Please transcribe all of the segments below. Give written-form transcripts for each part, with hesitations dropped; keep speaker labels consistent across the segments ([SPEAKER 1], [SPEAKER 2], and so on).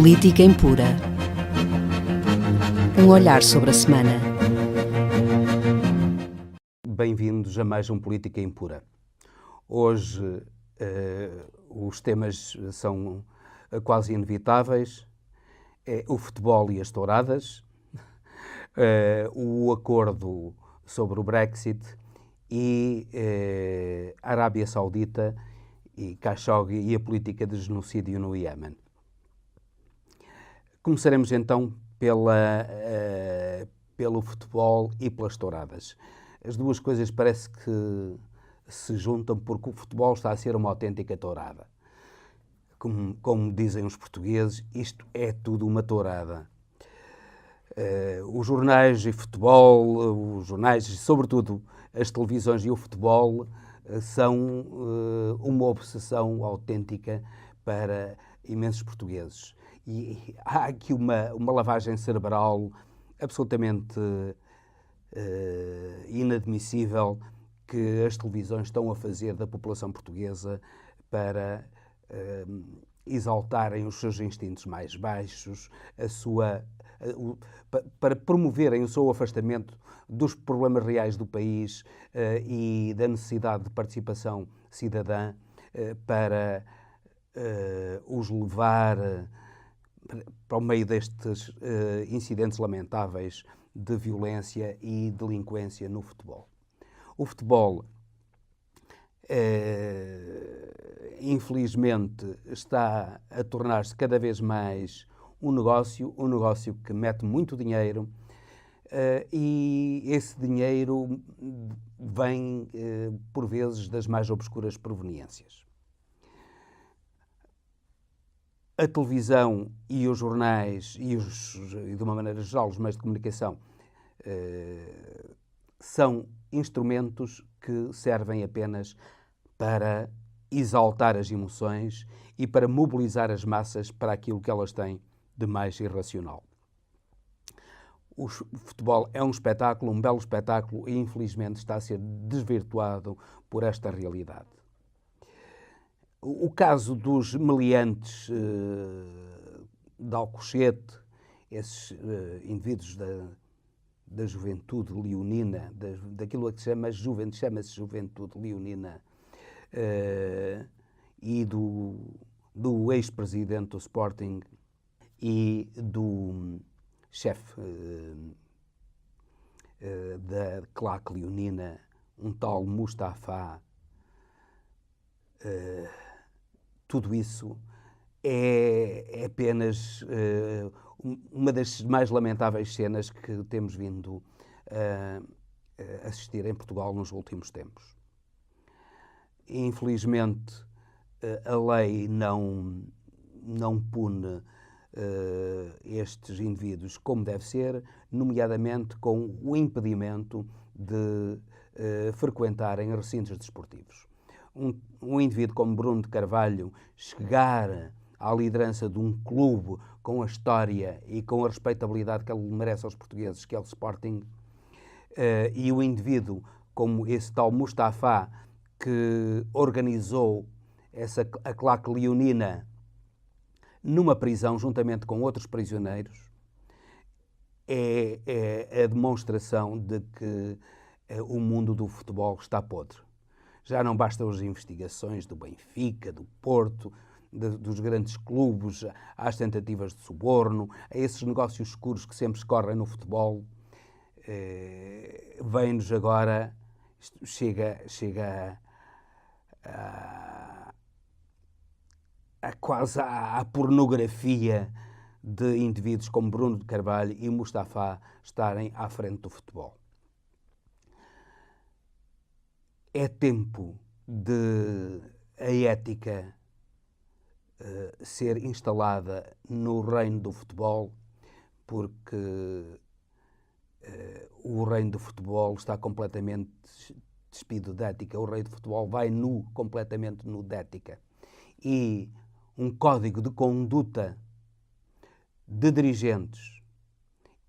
[SPEAKER 1] Política Impura. Um olhar sobre a semana.
[SPEAKER 2] Bem-vindos a mais um Política Impura. Hoje os temas são quase inevitáveis. É o futebol e as touradas, o acordo sobre o Brexit e a Arábia Saudita e Khashoggi e a política de genocídio no Iémen. Começaremos então pelo futebol e pelas touradas. As duas coisas parece que se juntam porque o futebol está a ser uma autêntica tourada. Como dizem os portugueses, isto é tudo uma tourada. Os jornais e futebol, os jornais e sobretudo as televisões e o futebol são uma obsessão autêntica para imensos portugueses. E há aqui uma lavagem cerebral absolutamente inadmissível que as televisões estão a fazer da população portuguesa para exaltarem os seus instintos mais baixos, para promoverem o seu afastamento dos problemas reais do país e da necessidade de participação cidadã para os levar para o meio destes incidentes lamentáveis de violência e delinquência no futebol. O futebol, infelizmente, está a tornar-se cada vez mais um negócio que mete muito dinheiro e esse dinheiro vem, por vezes, das mais obscuras proveniências. A televisão e os jornais e de uma maneira geral, os meios de comunicação são instrumentos que servem apenas para exaltar as emoções e para mobilizar as massas para aquilo que elas têm de mais irracional. O futebol é um belo espetáculo e infelizmente está a ser desvirtuado por esta realidade. O caso dos meliantes de Alcochete, esses indivíduos da juventude leonina, daquilo que chama-se juventude leonina, e do ex-presidente do Sporting e do chefe da claque leonina, um tal Mustafa. Tudo isso é apenas uma das mais lamentáveis cenas que temos vindo a assistir em Portugal nos últimos tempos. Infelizmente, a lei não pune estes indivíduos como deve ser, nomeadamente com o impedimento de frequentarem recintos desportivos. Um indivíduo como Bruno de Carvalho chegar à liderança de um clube com a história e com a respeitabilidade que ele merece aos portugueses, que é o Sporting, e o indivíduo como esse tal Mustafa, que organizou a claque leonina numa prisão juntamente com outros prisioneiros, é a demonstração de que o mundo do futebol está podre. Já não bastam as investigações do Benfica, do Porto, dos grandes clubes, às tentativas de suborno, a esses negócios escuros que sempre se correm no futebol. Vem-nos agora, chega quase à pornografia de indivíduos como Bruno de Carvalho e Mustafa estarem à frente do futebol. É tempo de a ética ser instalada no reino do futebol, porque o reino do futebol está completamente despido de ética. O rei do futebol vai completamente nu de ética. E um código de conduta de dirigentes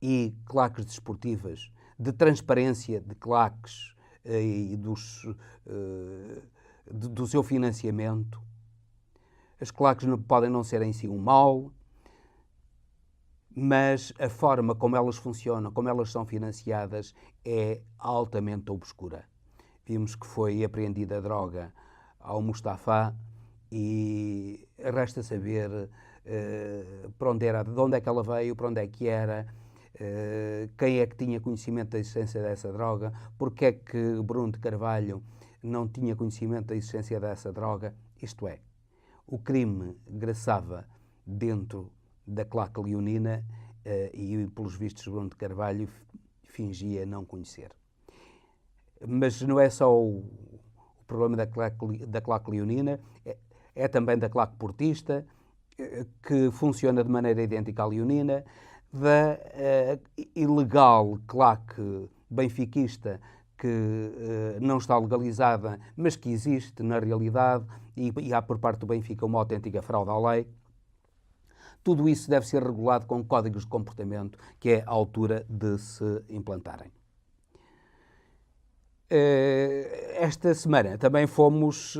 [SPEAKER 2] e claques desportivas, de transparência de claques e do seu financiamento. As claques podem não ser em si um mal, mas a forma como elas funcionam, como elas são financiadas, é altamente obscura. Vimos que foi apreendida droga ao Mustafa e resta saber para onde era, de onde é que ela veio, para onde é que era, quem é que tinha conhecimento da existência dessa droga, porque é que Bruno de Carvalho não tinha conhecimento da existência dessa droga. Isto é, o crime graçava dentro da claque leonina e, pelos vistos, Bruno de Carvalho fingia não conhecer. Mas não é só o problema da claque leonina, é também da claque portista, que funciona de maneira idêntica à leonina, da ilegal claque benfiquista, que não está legalizada, mas que existe na realidade, e há por parte do Benfica uma autêntica fraude à lei. Tudo isso deve ser regulado com códigos de comportamento que é a altura de se implantarem. Esta semana também fomos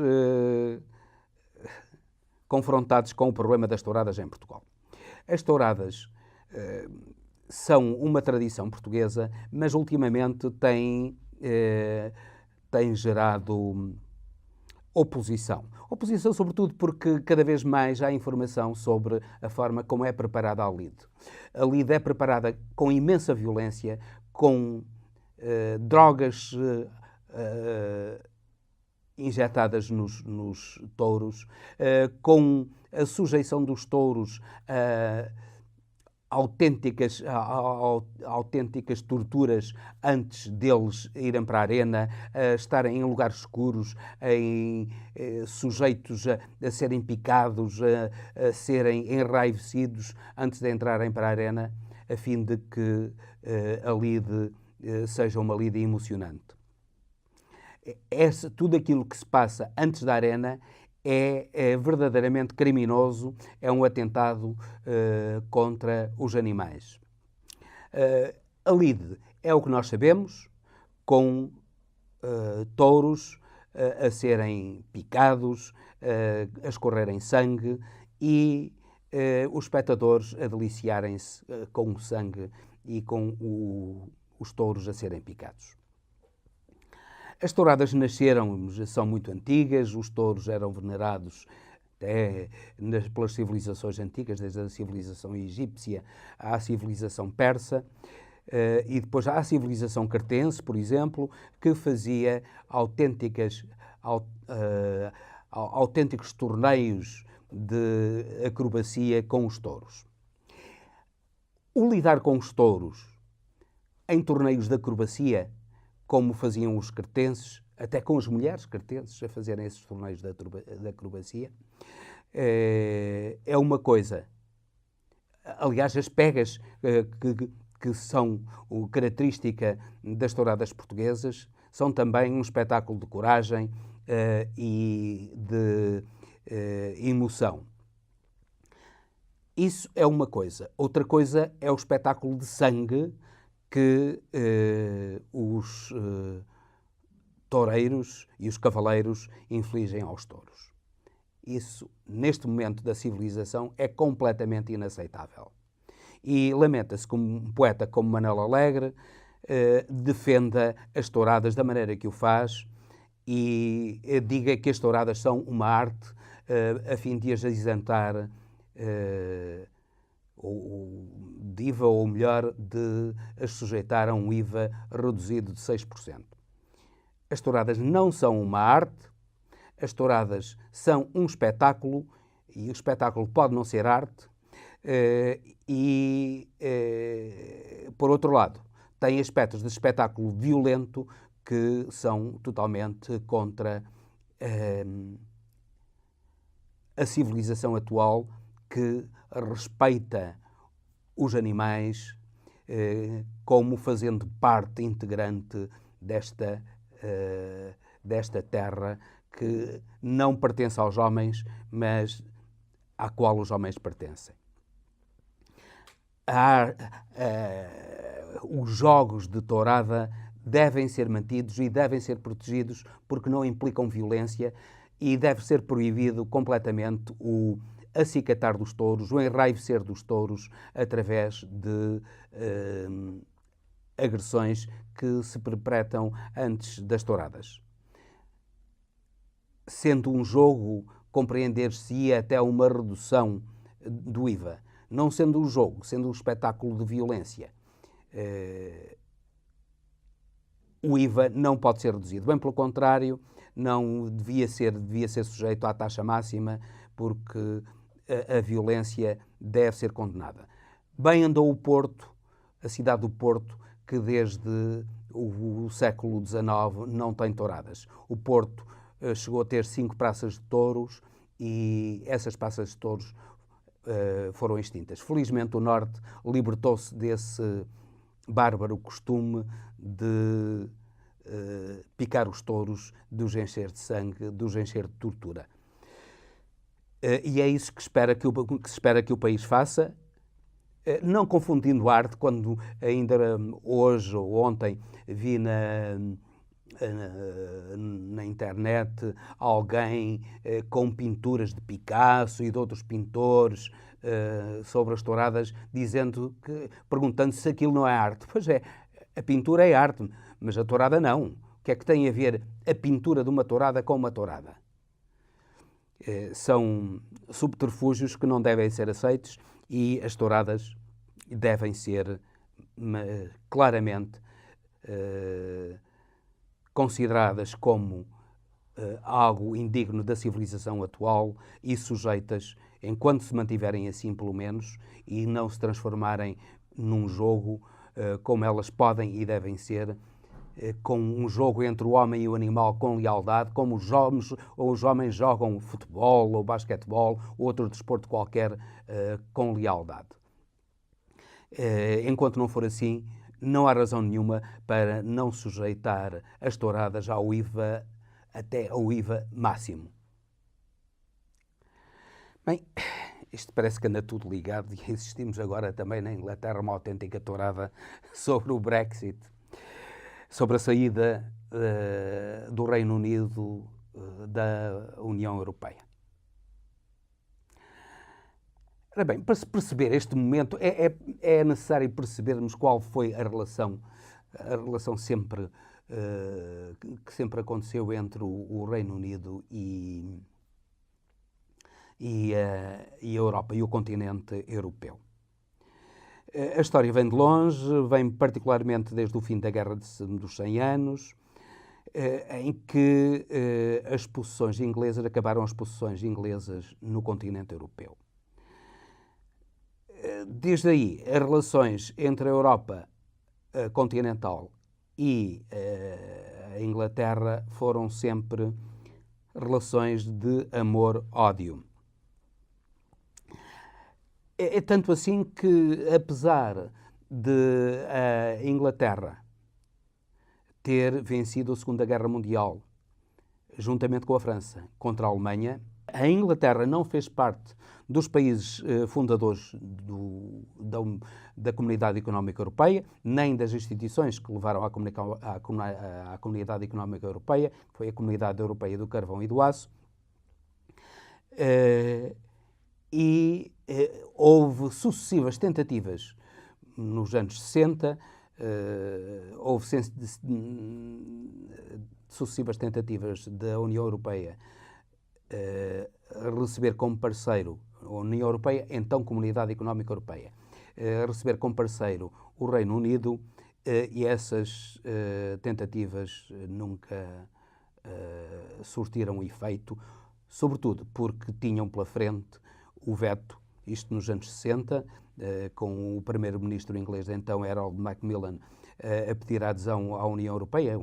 [SPEAKER 2] confrontados com o problema das touradas em Portugal. As touradas são uma tradição portuguesa, mas ultimamente têm gerado oposição. Oposição, sobretudo, porque cada vez mais há informação sobre a forma como é preparada a lide. A lide é preparada com imensa violência, com drogas injetadas nos touros, com a sujeição dos touros a autênticas torturas antes deles irem para a arena, a estarem em lugares escuros, sujeitos a serem picados, a serem enraivecidos antes de entrarem para a arena, a fim de que a lide seja uma lide emocionante. Tudo aquilo que se passa antes da arena é verdadeiramente criminoso, é um atentado contra os animais. A lide é o que nós sabemos, com touros a serem picados, a escorrerem sangue e os espectadores a deliciarem-se com o sangue e com os touros a serem picados. As touradas são muito antigas, os touros eram venerados até pelas civilizações antigas, desde a civilização egípcia à civilização persa, e depois à civilização cretense, por exemplo, que fazia autênticos torneios de acrobacia com os touros. O lidar com os touros em torneios de acrobacia, como faziam os cretenses, até com as mulheres cretenses a fazerem esses torneios de acrobacia, é uma coisa. Aliás, as pegas que são característica das touradas portuguesas são também um espetáculo de coragem e de emoção. Isso é uma coisa. Outra coisa é o espetáculo de sangue que os toureiros e os cavaleiros infligem aos touros. Isso, neste momento da civilização, é completamente inaceitável. E lamenta-se que um poeta como Manuel Alegre defenda as touradas da maneira que o faz e diga que as touradas são uma arte a fim de as isentar de IVA, ou melhor, de as sujeitar a um IVA reduzido de 6%. As touradas não são uma arte, as touradas são um espetáculo, e o espetáculo pode não ser arte, por outro lado, tem aspectos de espetáculo violento que são totalmente contra a civilização atual, que respeita os animais como fazendo parte integrante desta terra que não pertence aos homens, mas à qual os homens pertencem. Os jogos de tourada devem ser mantidos e devem ser protegidos porque não implicam violência, e deve ser proibido completamente acicatar dos touros, o enraivecer dos touros através de agressões que se perpetram antes das touradas. Sendo um jogo, compreender-se-ia até uma redução do IVA. Não sendo um jogo, sendo um espetáculo de violência, o IVA não pode ser reduzido. Bem pelo contrário, não devia ser sujeito à taxa máxima, porque a violência deve ser condenada. Bem andou o Porto, a cidade do Porto, que desde o século XIX não tem touradas. O Porto chegou a ter 5 praças de touros e essas praças de touros foram extintas. Felizmente o Norte libertou-se desse bárbaro costume de picar os touros, de os encher de sangue, de os encher de tortura. E é isso que se espera que o país faça, não confundindo arte, quando ainda hoje ou ontem vi na internet alguém com pinturas de Picasso e de outros pintores sobre as touradas, perguntando se aquilo não é arte. Pois é, a pintura é arte, mas a tourada não. O que é que tem a ver a pintura de uma tourada com uma tourada? São subterfúgios que não devem ser aceitos e as touradas devem ser claramente consideradas como algo indigno da civilização atual e sujeitas, enquanto se mantiverem assim pelo menos, e não se transformarem num jogo como elas podem e devem ser, com um jogo entre o homem e o animal com lealdade, como os homens jogam futebol ou basquetebol ou outro desporto qualquer com lealdade. Enquanto não for assim, não há razão nenhuma para não sujeitar as touradas ao IVA, até ao IVA máximo. Bem, isto parece que anda tudo ligado e assistimos agora também na Inglaterra uma autêntica tourada sobre o Brexit, sobre a saída do Reino Unido da União Europeia. Ora bem, para se perceber este momento, é necessário percebermos qual foi a relação que sempre aconteceu entre o Reino Unido e a Europa e o continente europeu. A história vem de longe, vem particularmente desde o fim da Guerra dos 100 Anos, em que as possessões inglesas acabaram as possessões inglesas no continente europeu. Desde aí, as relações entre a Europa continental e a Inglaterra foram sempre relações de amor-ódio. É tanto assim que, apesar de a Inglaterra ter vencido a Segunda Guerra Mundial, juntamente com a França, contra a Alemanha, a Inglaterra não fez parte dos países fundadores da Comunidade Económica Europeia, nem das instituições que levaram à Comunidade Económica Europeia, que foi a Comunidade Europeia do Carvão e do Aço. Houve sucessivas tentativas nos anos 60, houve sucessivas tentativas da União Europeia receber como parceiro a União Europeia, então Comunidade Económica Europeia, receber como parceiro o Reino Unido, e essas tentativas nunca surtiram efeito, sobretudo porque tinham pela frente o veto, isto nos anos 60, com o primeiro-ministro inglês de então, Harold Macmillan, a pedir a adesão à União Europeia.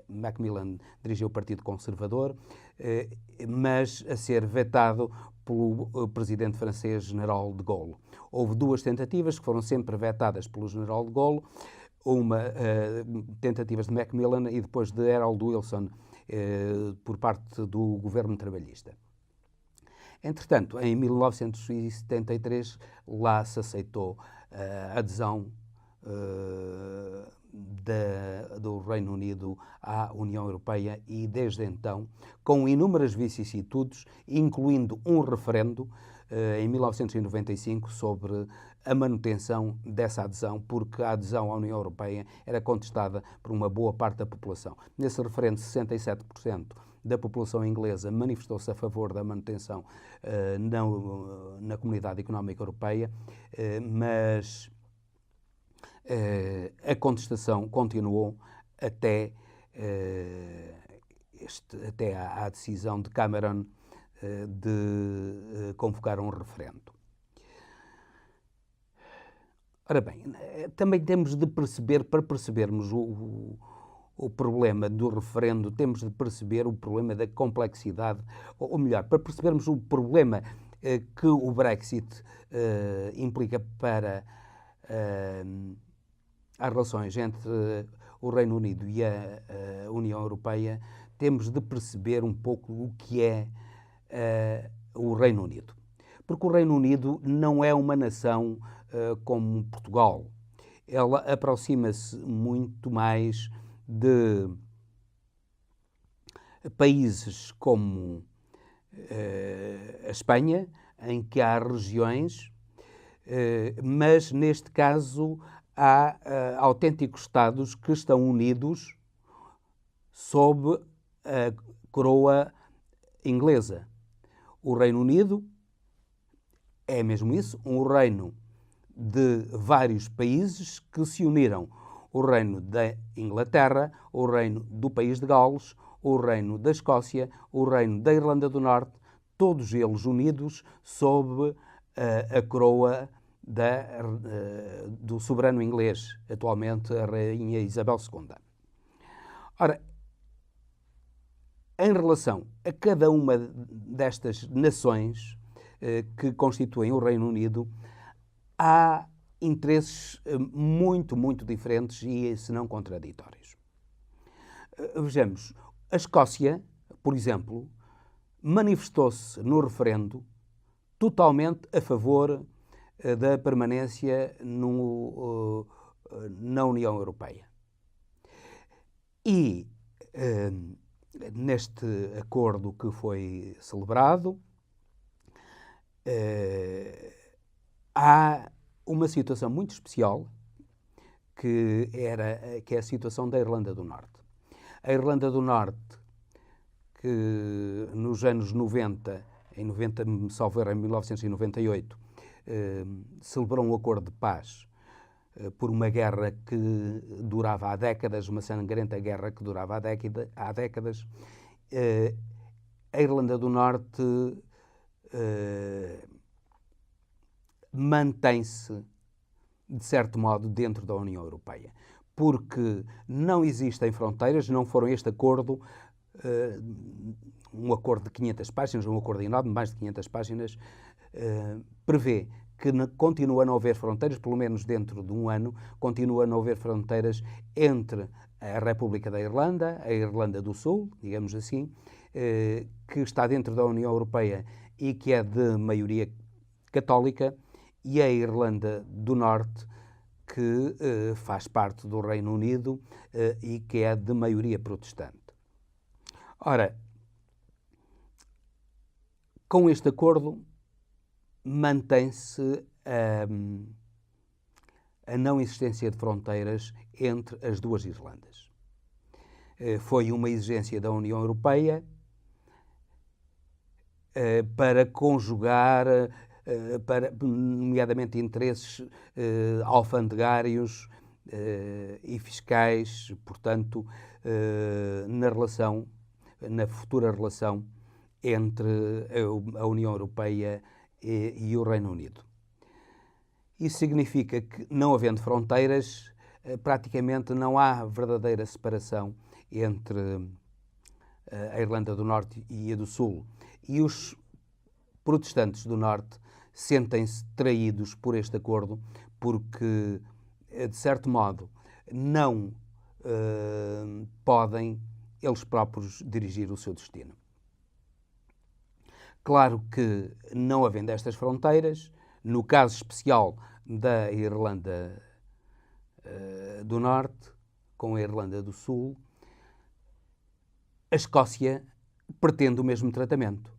[SPEAKER 2] Macmillan dirigiu o Partido Conservador, mas a ser vetado pelo presidente francês General de Gaulle. Houve 2 tentativas que foram sempre vetadas pelo General de Gaulle, uma tentativas de Macmillan e depois de Harold Wilson por parte do governo trabalhista. Entretanto, em 1973, lá se aceitou a adesão do Reino Unido à União Europeia e, desde então, com inúmeras vicissitudes, incluindo um referendo em 1995 sobre a manutenção dessa adesão, porque a adesão à União Europeia era contestada por uma boa parte da população. Nesse referendo, 67% da população inglesa manifestou-se a favor da manutenção na Comunidade Económica Europeia, mas a contestação continuou até à decisão de Cameron de convocar um referendo. Ora bem, também temos de perceber, para percebermos o problema do referendo, temos de perceber o problema da complexidade, ou melhor, para percebermos o problema que o Brexit implica para as relações entre o Reino Unido e a União Europeia, temos de perceber um pouco o que é o Reino Unido. Porque o Reino Unido não é uma nação como Portugal. Ela aproxima-se muito mais de países como a Espanha, em que há regiões, mas neste caso há autênticos Estados que estão unidos sob a coroa inglesa. O Reino Unido é mesmo isso, um reino de vários países que se uniram. O reino da Inglaterra, o reino do país de Gales, o reino da Escócia, o reino da Irlanda do Norte, todos eles unidos sob a coroa do soberano inglês, atualmente a Rainha Isabel II. Ora, em relação a cada uma destas nações que constituem o Reino Unido, há interesses muito, muito diferentes e, se não, contraditórios. Vejamos, a Escócia, por exemplo, manifestou-se no referendo totalmente a favor da permanência na União Europeia. E neste acordo que foi celebrado, há uma situação muito especial que é a situação da Irlanda do Norte. A Irlanda do Norte, que nos anos 90, salvo erro, em 1998, celebrou um acordo de paz por uma guerra que durava há décadas, uma sangrenta guerra que durava há décadas. A Irlanda do Norte mantém-se, de certo modo, dentro da União Europeia, porque não existem fronteiras, não foram este acordo, um acordo de 500 páginas, um acordo enorme, mais de 500 páginas, prevê que continua a não haver fronteiras, pelo menos dentro de um ano, continua a não haver fronteiras entre a República da Irlanda, a Irlanda do Sul, digamos assim, que está dentro da União Europeia e que é de maioria católica, e a Irlanda do Norte, que faz parte do Reino Unido e que é de maioria protestante. Ora, com este acordo mantém-se a não existência de fronteiras entre as duas Irlandas. Foi uma exigência da União Europeia para conjugar, nomeadamente, interesses alfandegários e fiscais, portanto, na futura relação entre a União Europeia e o Reino Unido. Isso significa que, não havendo fronteiras, praticamente não há verdadeira separação entre a Irlanda do Norte e a do Sul. E os protestantes do Norte sentem-se traídos por este acordo porque, de certo modo, não podem eles próprios dirigir o seu destino. Claro que, não havendo estas fronteiras, no caso especial da Irlanda do Norte, com a Irlanda do Sul, a Escócia pretende o mesmo tratamento.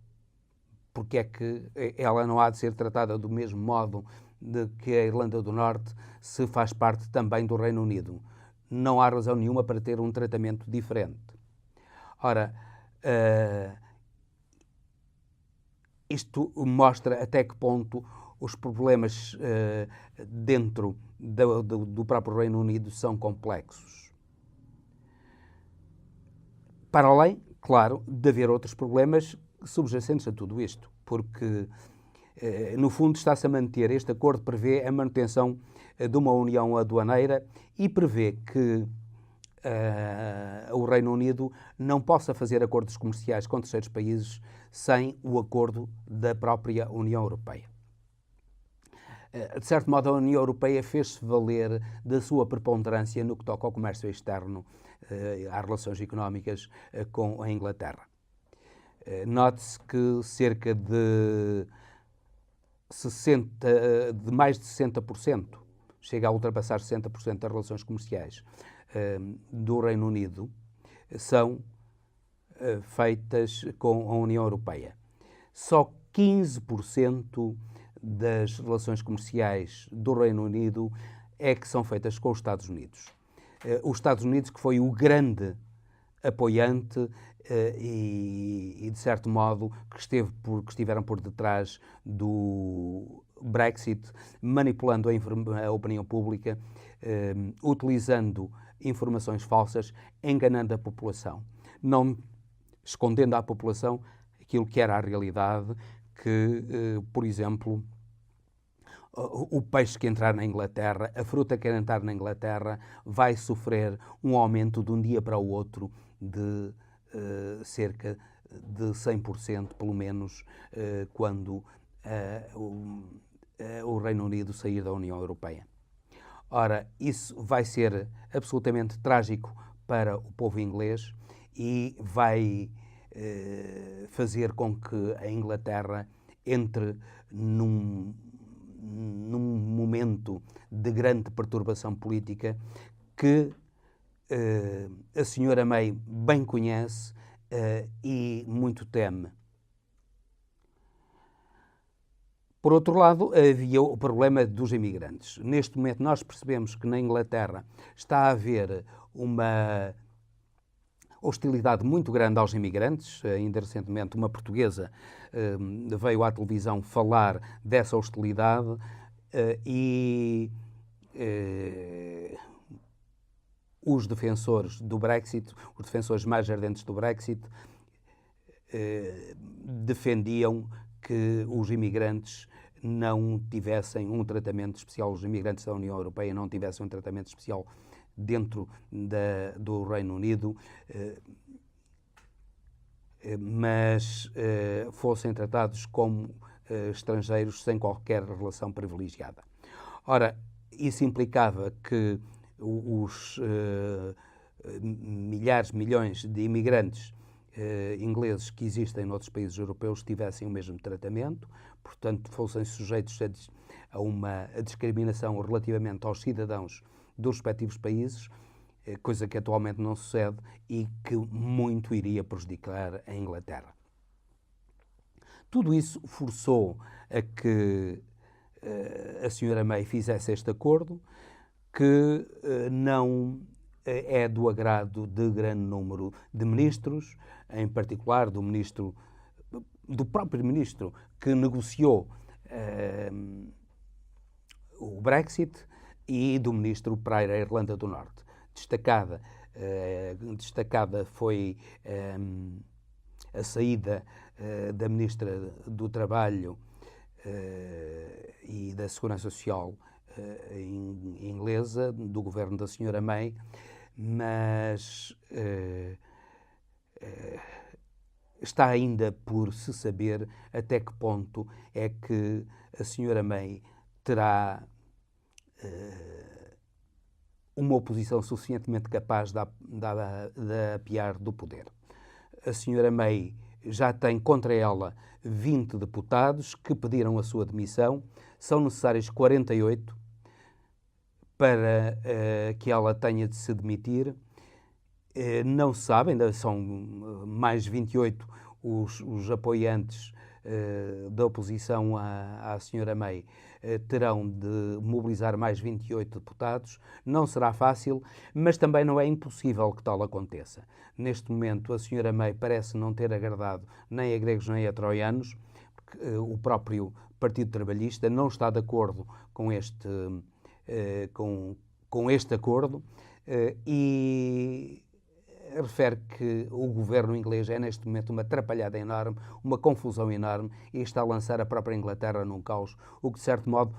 [SPEAKER 2] Porque é que ela não há de ser tratada do mesmo modo de que a Irlanda do Norte se faz parte também do Reino Unido? Não há razão nenhuma para ter um tratamento diferente. Ora, isto mostra até que ponto os problemas dentro do próprio Reino Unido são complexos. Para além, claro, de haver outros problemas subjacentes a tudo isto, porque, no fundo, está-se a manter, este acordo prevê a manutenção de uma união aduaneira e prevê que o Reino Unido não possa fazer acordos comerciais com terceiros países sem o acordo da própria União Europeia. De certo modo, a União Europeia fez-se valer da sua preponderância no que toca ao comércio externo, às relações económicas com a Inglaterra. Note-se que cerca de mais de 60%, chega a ultrapassar 60% das relações comerciais do Reino Unido, são feitas com a União Europeia. Só 15% das relações comerciais do Reino Unido é que são feitas com os Estados Unidos. Os Estados Unidos, que foi o grande apoiante e de certo modo, que estiveram por detrás do Brexit, manipulando a opinião pública, utilizando informações falsas, enganando a população, não escondendo à população aquilo que era a realidade, que, por exemplo, o peixe que entrar na Inglaterra, a fruta que entrar na Inglaterra, vai sofrer um aumento de um dia para o outro de cerca de 100%, pelo menos, quando o Reino Unido sair da União Europeia. Ora, isso vai ser absolutamente trágico para o povo inglês e vai fazer com que a Inglaterra entre num momento de grande perturbação política que a senhora May bem conhece e muito teme. Por outro lado, havia o problema dos imigrantes. Neste momento, nós percebemos que na Inglaterra está a haver uma hostilidade muito grande aos imigrantes. Ainda recentemente, uma portuguesa veio à televisão falar dessa hostilidade e os defensores do Brexit, os defensores mais ardentes do Brexit, defendiam que os imigrantes não tivessem um tratamento especial, os imigrantes da União Europeia não tivessem um tratamento especial dentro do Reino Unido, mas fossem tratados como estrangeiros sem qualquer relação privilegiada. Ora, isso implicava que os milhões de imigrantes ingleses que existem noutros países europeus tivessem o mesmo tratamento, portanto, fossem sujeitos a uma discriminação relativamente aos cidadãos dos respectivos países, coisa que atualmente não sucede e que muito iria prejudicar a Inglaterra. Tudo isso forçou a que a senhora May fizesse este acordo, que não é do agrado de grande número de ministros, em particular do próprio ministro que negociou o Brexit e do ministro para a Irlanda do Norte. Destacada foi a saída da ministra do Trabalho e da Segurança Social inglesa, do governo da senhora May, mas está ainda por se saber até que ponto é que a senhora May terá uma oposição suficientemente capaz de apiar do poder. A senhora May já tem contra ela 20 deputados que pediram a sua demissão, são necessários 48 para que ela tenha de se demitir. Não se sabe, ainda são mais 28 os apoiantes da oposição à senhora May, terão de mobilizar mais 28 deputados. Não será fácil, mas também não é impossível que tal aconteça. Neste momento, a senhora May parece não ter agradado nem a gregos nem a troianos, porque o próprio Partido Trabalhista não está de acordo com este acordo e refere que o governo inglês é neste momento uma atrapalhada enorme, uma confusão enorme, e está a lançar a própria Inglaterra num caos, o que de certo modo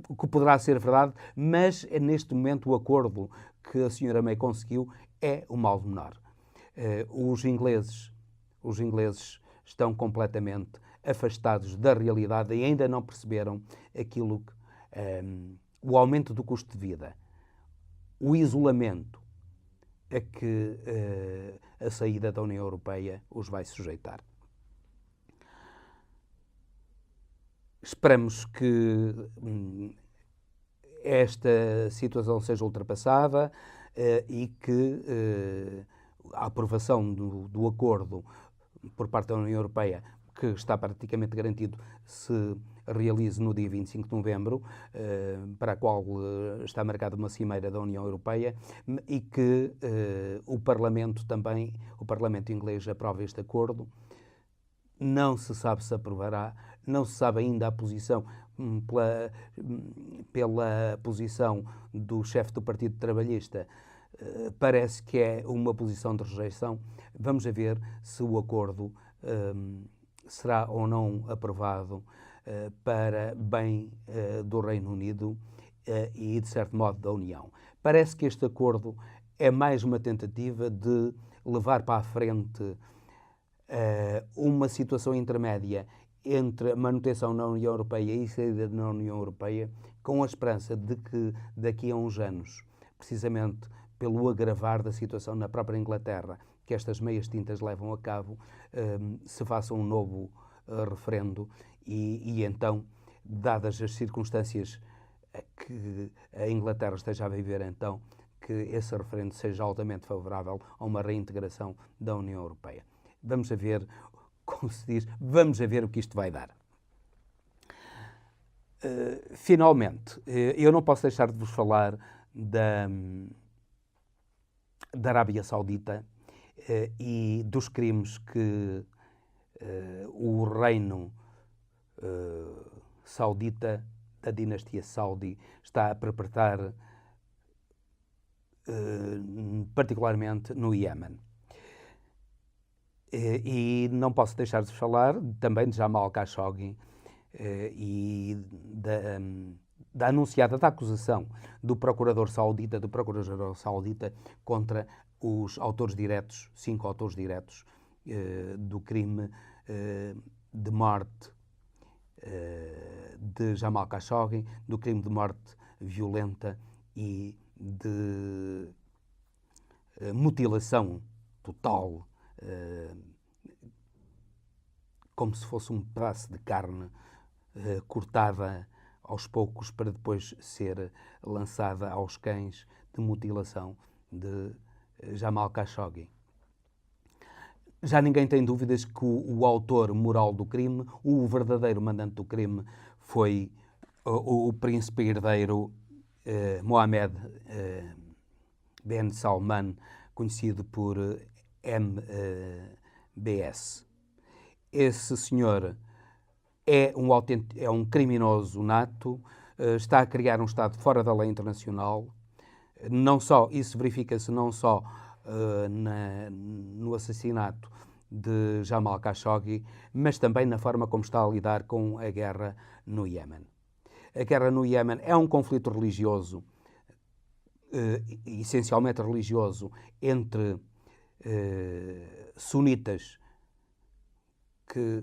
[SPEAKER 2] o que poderá ser verdade, mas é neste momento o acordo que a senhora May conseguiu é o mal menor. Os ingleses estão completamente afastados da realidade e ainda não perceberam aquilo que o aumento do custo de vida, o isolamento a que a saída da União Europeia os vai sujeitar. Esperamos que esta situação seja ultrapassada e que a aprovação do acordo por parte da União Europeia, que está praticamente garantido, se realize no dia 25 de novembro, para a qual está marcada uma cimeira da União Europeia, e que o Parlamento inglês aprove este acordo. Não se sabe se aprovará, não se sabe ainda a posição, pela posição do chefe do Partido Trabalhista, parece que é uma posição de rejeição. Vamos ver se o acordo será ou não aprovado para bem do Reino Unido e, de certo modo, da União. Parece que este acordo é mais uma tentativa de levar para a frente uma situação intermédia entre a manutenção na União Europeia e a saída da União Europeia, com a esperança de que daqui a uns anos, precisamente pelo agravar da situação na própria Inglaterra, que estas meias tintas levam a cabo, se faça um novo referendo e então, dadas as circunstâncias que a Inglaterra esteja a viver então, que esse referendo seja altamente favorável a uma reintegração da União Europeia. Vamos a ver, como se diz, vamos a ver o que isto vai dar. Finalmente, eu não posso deixar de vos falar da Arábia Saudita e dos crimes que o reino saudita, da dinastia Saudi, está a perpetrar, particularmente no Iémen. E não posso deixar de falar também de Jamal Khashoggi e da anunciada da acusação do procurador saudita contra os autores diretos, 5 autores diretos do crime de morte de Jamal Khashoggi, do crime de morte violenta e de mutilação total, como se fosse um pedaço de carne cortada aos poucos para depois ser lançada aos cães, de mutilação de Jamal Khashoggi. Já ninguém tem dúvidas que o autor moral do crime, o verdadeiro mandante do crime, foi o príncipe herdeiro Mohammed Ben Salman, conhecido por MBS. Esse senhor é um criminoso nato, está a criar um Estado fora da lei internacional. Não só, isso verifica-se não só no assassinato de Jamal Khashoggi, mas também na forma como está a lidar com a guerra no Iémen. A guerra no Iémen é um conflito religioso, essencialmente religioso, entre sunitas, que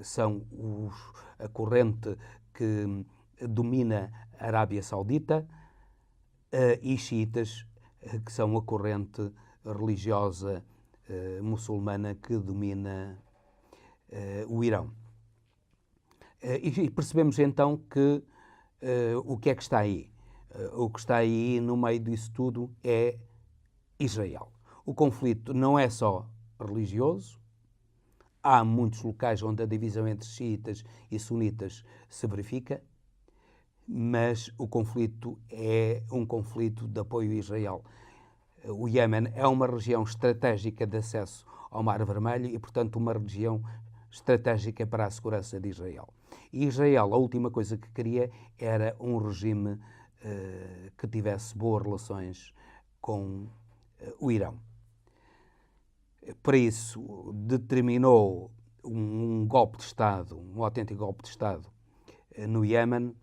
[SPEAKER 2] são a corrente que domina a Arábia Saudita, e xiitas, que são a corrente religiosa muçulmana que domina o Irão. E percebemos então que o que é que está aí? O que está aí no meio disso tudo é Israel. O conflito não é só religioso. Há muitos locais onde a divisão entre xiitas e sunitas se verifica, mas o conflito é um conflito de apoio a Israel. O Iémen é uma região estratégica de acesso ao Mar Vermelho e, portanto, uma região estratégica para a segurança de Israel. E Israel, a última coisa que queria era um regime que tivesse boas relações com o Irão. Para isso, determinou um golpe de Estado, um autêntico golpe de Estado no Iémen,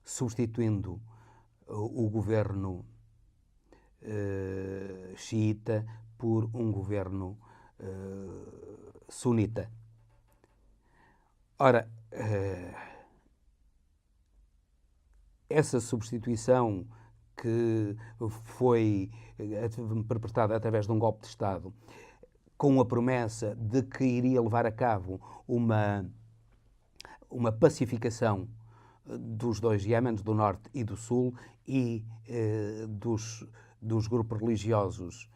[SPEAKER 2] substituindo o governo xiita por um governo sunita. Ora, essa substituição que foi perpetrada através de um golpe de Estado, com a promessa de que iria levar a cabo uma pacificação dos dois Iémenes, do Norte e do Sul, e dos grupos religiosos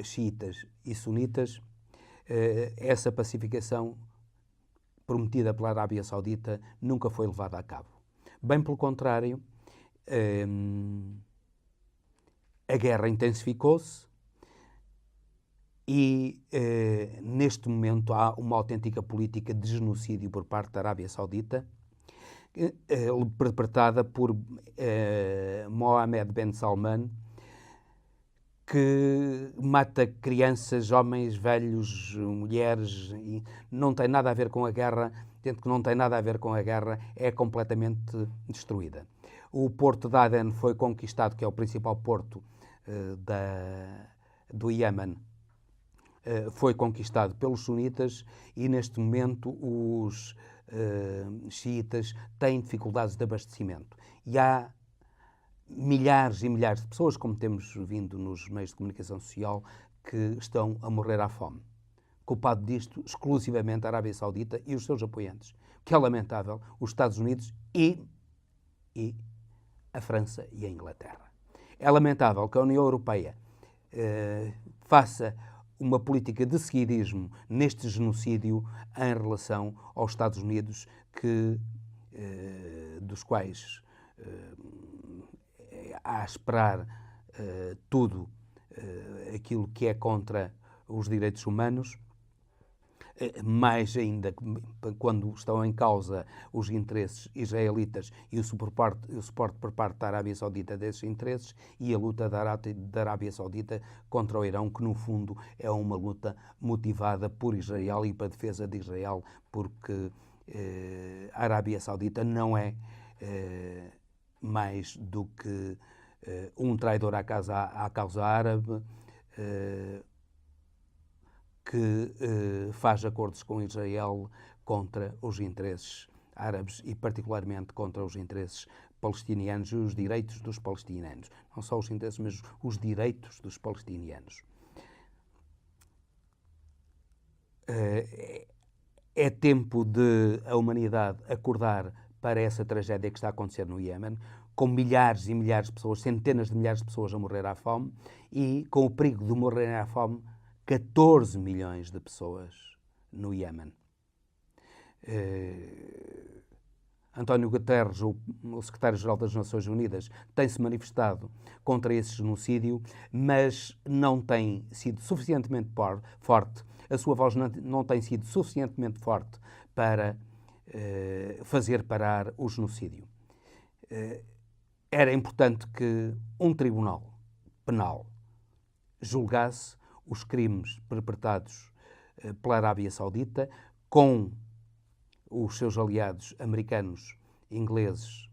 [SPEAKER 2] xiitas e sunitas, essa pacificação prometida pela Arábia Saudita nunca foi levada a cabo. Bem pelo contrário, a guerra intensificou-se e, neste momento, há uma autêntica política de genocídio por parte da Arábia Saudita, perpetrada por Mohammed Ben Salman, que mata crianças, homens, velhos, mulheres, e não tem nada a ver com a guerra, tendo que não tem nada a ver com a guerra, é completamente destruída. O porto de Aden foi conquistado, que é o principal porto do Iémen, foi conquistado pelos sunitas e, neste momento, os xiitas têm dificuldades de abastecimento. E há milhares e milhares de pessoas, como temos vindo nos meios de comunicação social, que estão a morrer à fome. Culpado disto, exclusivamente a Arábia Saudita e os seus apoiantes. O que é lamentável, os Estados Unidos e a França e a Inglaterra. É lamentável que a União Europeia faça uma política de seguidismo neste genocídio em relação aos Estados Unidos, dos quais há a esperar tudo aquilo que é contra os direitos humanos, mais ainda quando estão em causa os interesses israelitas e o suporte por parte da Arábia Saudita desses interesses, e a luta da Arábia Saudita contra o Irão, que no fundo é uma luta motivada por Israel e para a defesa de Israel, porque a Arábia Saudita não é mais do que um traidor à causa árabe, que faz acordos com Israel contra os interesses árabes e particularmente contra os interesses palestinianos e os direitos dos palestinianos. Não só os interesses, mas os direitos dos palestinianos. É tempo de a humanidade acordar para essa tragédia que está a acontecer no Iémen, com milhares e milhares de pessoas, centenas de milhares de pessoas a morrer à fome e com o perigo de morrerem à fome 14 milhões de pessoas no Iémen. António Guterres, o secretário-geral das Nações Unidas, tem-se manifestado contra esse genocídio, mas não tem sido suficientemente forte, a sua voz não tem sido suficientemente forte para fazer parar o genocídio. Era importante que um tribunal penal julgasse os crimes perpetrados pela Arábia Saudita com os seus aliados americanos, ingleses,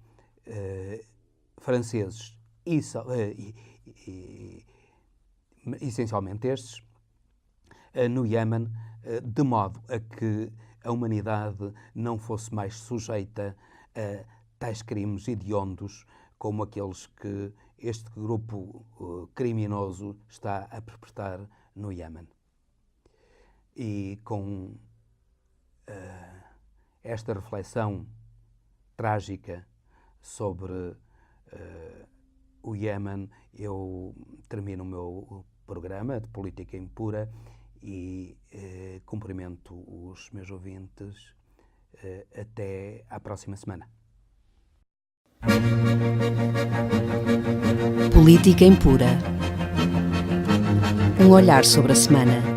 [SPEAKER 2] franceses e essencialmente estes, no Iémen, de modo a que a humanidade não fosse mais sujeita a tais crimes hediondos como aqueles que este grupo criminoso está a perpetrar no Iémen. E com esta reflexão trágica sobre o Iémen, eu termino o meu programa de Política Impura e cumprimento os meus ouvintes. Até à próxima semana.
[SPEAKER 1] Política Impura. Um olhar sobre a semana.